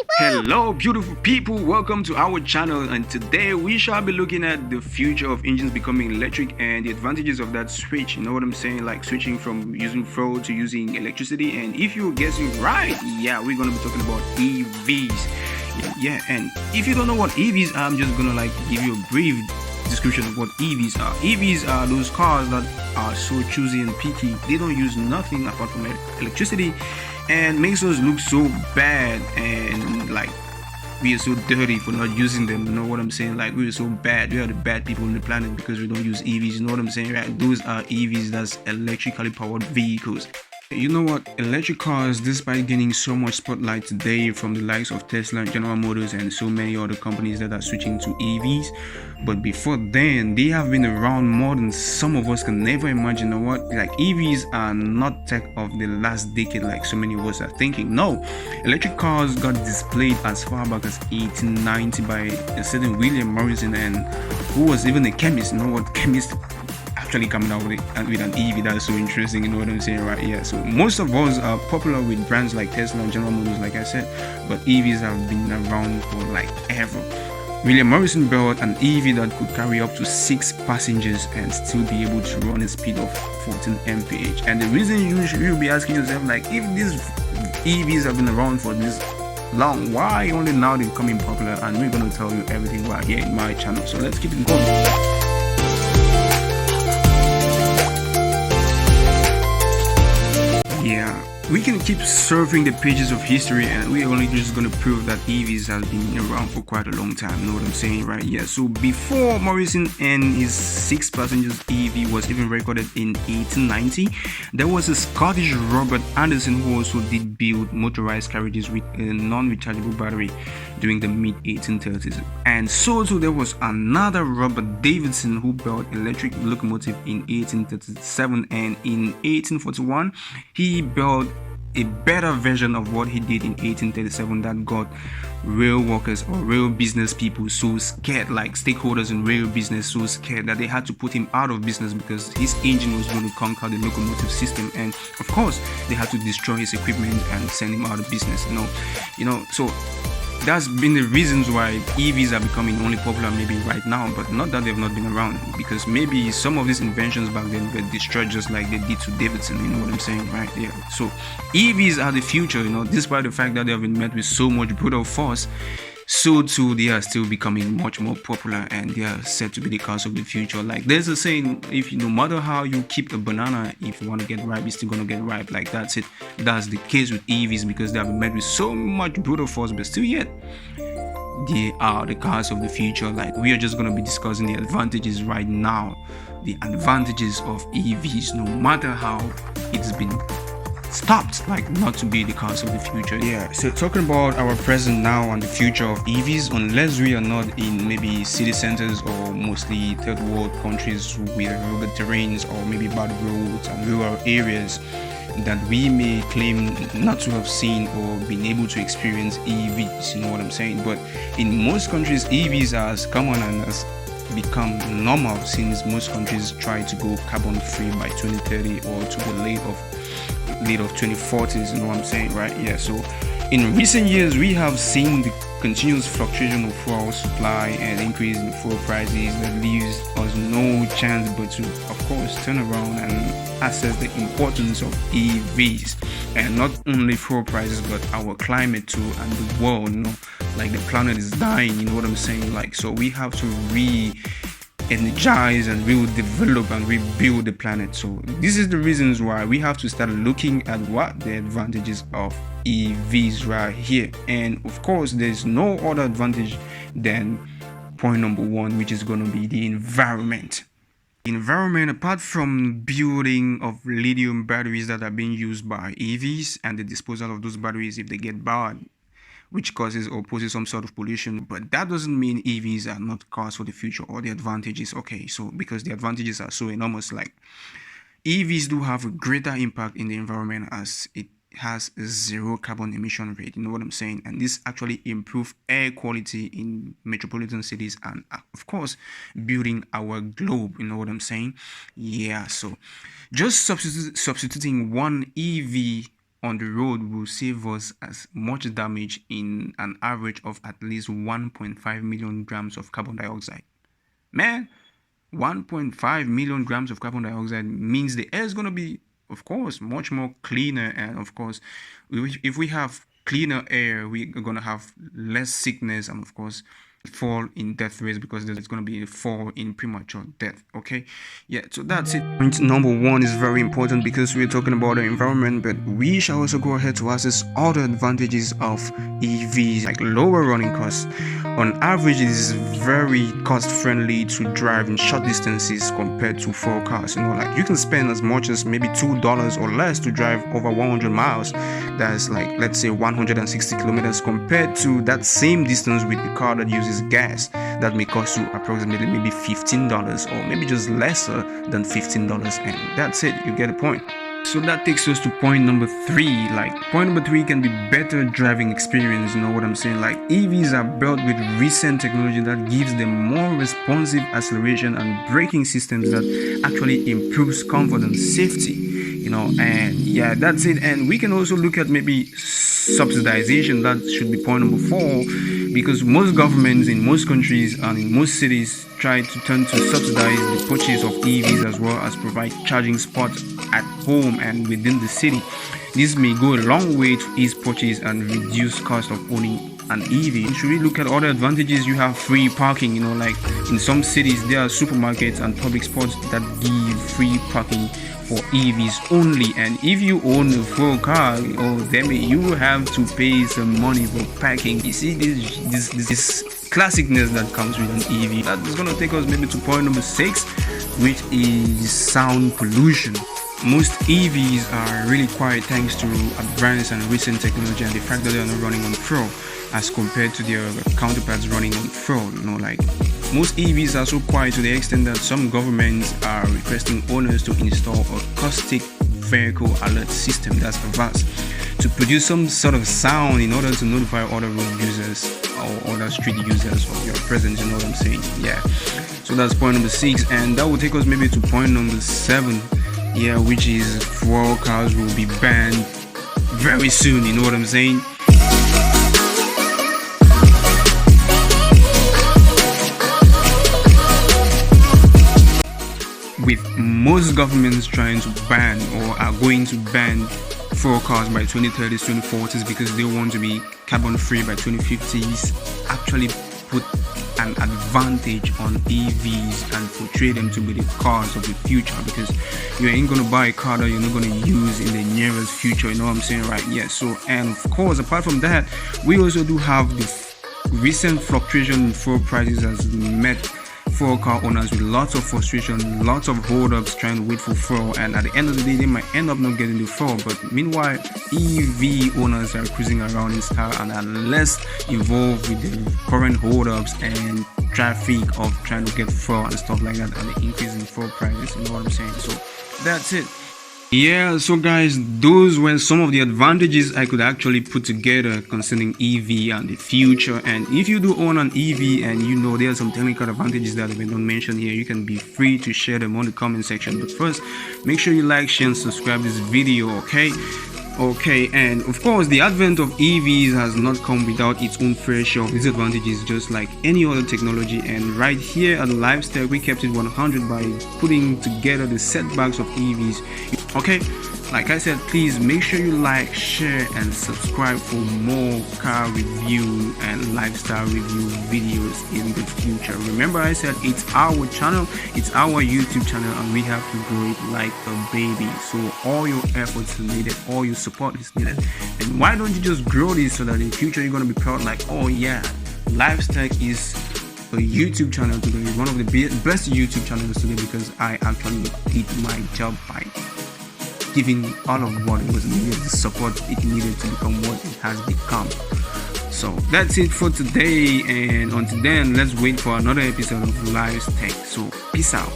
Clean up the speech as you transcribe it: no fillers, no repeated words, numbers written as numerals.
Hello beautiful people, welcome to our channel, and today we shall be looking at the future of engines becoming electric and the advantages of that switch. You know what I'm saying, like switching from using fuel to using electricity. And if you're guessing right, yeah, we're gonna be talking about EVs. Yeah, and if you don't know what EVs are, I'm just gonna like give you a brief description of what EVs are. EVs are those cars that are so choosy and picky. They don't use nothing apart from electricity, and makes us look so bad and like we are so dirty for not using them. You know what I'm saying? Like we are so bad. We are the bad people on the planet because we don't use EVs. You know what I'm saying, right? Those are EVs. That's electrically powered vehicles. You know what? Electric cars, despite gaining so much spotlight today from the likes of Tesla, General Motors, and so many other companies that are switching to EVs, but before then, they have been around more than some of us can never imagine. You know what? Like EVs are not tech of the last decade, like so many of us are thinking. No, electric cars got displayed as far back as 1890 by a certain William Morrison, and who was even a chemist. You know what? Chemist actually coming out with an EV. That's so interesting, you know what I'm saying, right? Yeah, so most of us are popular with brands like Tesla and General Motors, like I said, but EVs have been around for like ever. William Morrison built an EV that could carry up to 6 passengers and still be able to run a speed of 14 mph. And the reason you'll be asking yourself, like, if these EVs have been around for this long, why only now they're becoming popular? And we're going to tell you everything right here in my channel, so let's keep it going. Yeah, we can keep surfing the pages of history and we're only just gonna prove that EVs has been around for quite a long time. You know what I'm saying, right? Yeah, so before Morrison and his 6 passengers EV was even recorded in 1890, there was a Scottish Robert Anderson who also did build motorized carriages with a non-rechargeable battery during the mid-1830s. And so too there was another Robert Davidson who built electric locomotive in 1837, and in 1841 he built a better version of what he did in 1837 that got rail workers or rail business people so scared, like stakeholders in rail business so scared that they had to put him out of business because his engine was going to conquer the locomotive system, and of course they had to destroy his equipment and send him out of business. So that's been the reasons why EVs are becoming only popular maybe right now, but not that they've not been around, because maybe some of these inventions back then were destroyed just like they did to Davidson. You know what I'm saying, right? Yeah, so EVs are the future, despite the fact that they have been met with so much brutal force. So too they are still becoming much more popular, and they are said to be the cars of the future. Like there's a saying, if no matter how you keep a banana, if you want to get ripe, it's still gonna get ripe. Like that's it. That's the case with EVs because they have been met with so much brutal force, but still yet they are the cars of the future. Like we are just gonna be discussing the advantages right now, the advantages of EVs, no matter how it's been stopped, like not to be the cars of the future. Yeah, so talking about our present now and the future of EVs, unless we are not in maybe city centers or mostly third world countries with rugged terrains or maybe bad roads and rural areas, that we may claim not to have seen or been able to experience EVs. You know what I'm saying? But in most countries, EVs are as common and as become normal, since most countries try to go carbon free by 2030 or to the late of 2040s. You know what I'm saying, right? Yeah, so in recent years we have seen the continuous fluctuation of fuel supply and increase in fuel prices that leaves us no chance but to, of course, turn around and assess the importance of EVs, and not only fuel prices but our climate too and the world. Like the planet is dying, you know what I'm saying? Like, so we have to energize and develop and rebuild the planet. So this is the reasons why we have to start looking at what the advantages of EVs right here. And of course there's no other advantage than point number 1, which is going to be the environment. Environment, apart from building of lithium batteries that are being used by EVs and the disposal of those batteries if they get bad, which causes or poses some sort of pollution. But that doesn't mean EVs are not cars for the future or the advantages. Okay, so because the advantages are so enormous, like EVs do have a greater impact in the environment as it has a 0 carbon emission rate. You know what I'm saying? And this actually improve air quality in metropolitan cities and of course building our globe. You know what I'm saying? Yeah, so just substituting one EV on the road will save us as much damage in an average of at least 1.5 million grams of carbon dioxide. Man, 1.5 million grams of carbon dioxide means the air is going to be, of course, much more cleaner. And of course, if we have cleaner air, we're going to have less sickness and, of course, fall in death rates, because there's going to be a fall in premature death. Okay, yeah, so that's it. Point number one is very important because we're talking about the environment, but we shall also go ahead to assess other advantages of EVs, like lower running costs. On average, it is very cost friendly to drive in short distances compared to fuel cars. You know, like you can spend as much as maybe $2 or less to drive over 100 miles. That's like, let's say, 160 kilometers, compared to that same distance with a car that uses gas that may cost you approximately maybe $15, or maybe just lesser than $15, and that's it. You get the point. So that takes us to point number three. Like, point number three can be better driving experience. You know what I'm saying? Like, EVs are built with recent technology that gives them more responsive acceleration and braking systems that actually improves comfort and safety. You know, and yeah, that's it. And we can also look at maybe subsidization. That should be point number four, because most governments in most countries and in most cities try to turn to subsidize the purchase of EVs, as well as provide charging spots at home and within the city. This may go a long way to ease purchase and reduce cost of owning an EV. Should we look at other advantages? You have free parking. You know, like in some cities there are supermarkets and public spots that give free parking for EVs only, and if you own a full car, then you will have to pay some money for parking. You see this classicness that comes with an EV. That is gonna take us maybe to point number 6, which is sound pollution. Most EVs are really quiet thanks to advanced and recent technology and the fact that they are not running on fuel as compared to their counterparts running on fuel. You know, like most EVs are so quiet to the extent that some governments are requesting owners to install a acoustic vehicle alert system, that's AVAS, to produce some sort of sound in order to notify other road users or other street users of your presence. You know what I'm saying? Yeah. So that's point number 6, and that will take us maybe to point number 7. Yeah, which is fuel cars will be banned very soon. You know what I'm saying? With most governments trying to ban or are going to ban fuel cars by 2030s, 2040s, because they want to be carbon free by 2050s, actually put an advantage on EVs and portray them to be the cars of the future, because you ain't gonna buy a car that you're not gonna use in the nearest future. You know what I'm saying, right? Yeah. So, and of course, apart from that, we also do have the recent fluctuation in fuel prices has met fuel car owners with lots of frustration, lots of hold-ups trying to wait for fuel, and at the end of the day they might end up not getting the fuel. But meanwhile, EV owners are cruising around in style and are less involved with the current hold-ups and traffic of trying to get fuel and stuff like that, and the increase in fuel prices. You know what I'm saying? So that's it. Yeah, so guys, those were some of the advantages I could actually put together concerning EV and the future. And if you do own an EV and you know there are some technical advantages that have been not mentioned here, you can be free to share them on the comment section. But first, make sure you like, share, and subscribe this video, okay? Okay, and of course, the advent of EVs has not come without its own fair share of disadvantages, just like any other technology. And right here at Lifestyle, we kept it 100 by putting together the setbacks of EVs. Okay, like I said, please make sure you like, share, and subscribe for more car review and lifestyle review videos in the future. Remember, I said it's our channel, it's our YouTube channel, and we have to grow it like a baby. So all your efforts are needed, all your support is needed. And why don't you just grow this so that in the future you're gonna be proud, like, oh yeah, Lifestyle is a YouTube channel today, one of the best YouTube channels today, because I actually did my job by giving all of what it was needed, the support it needed to become what it has become. So that's it for today, and until then, let's wait for another episode of Live Tech. So peace out.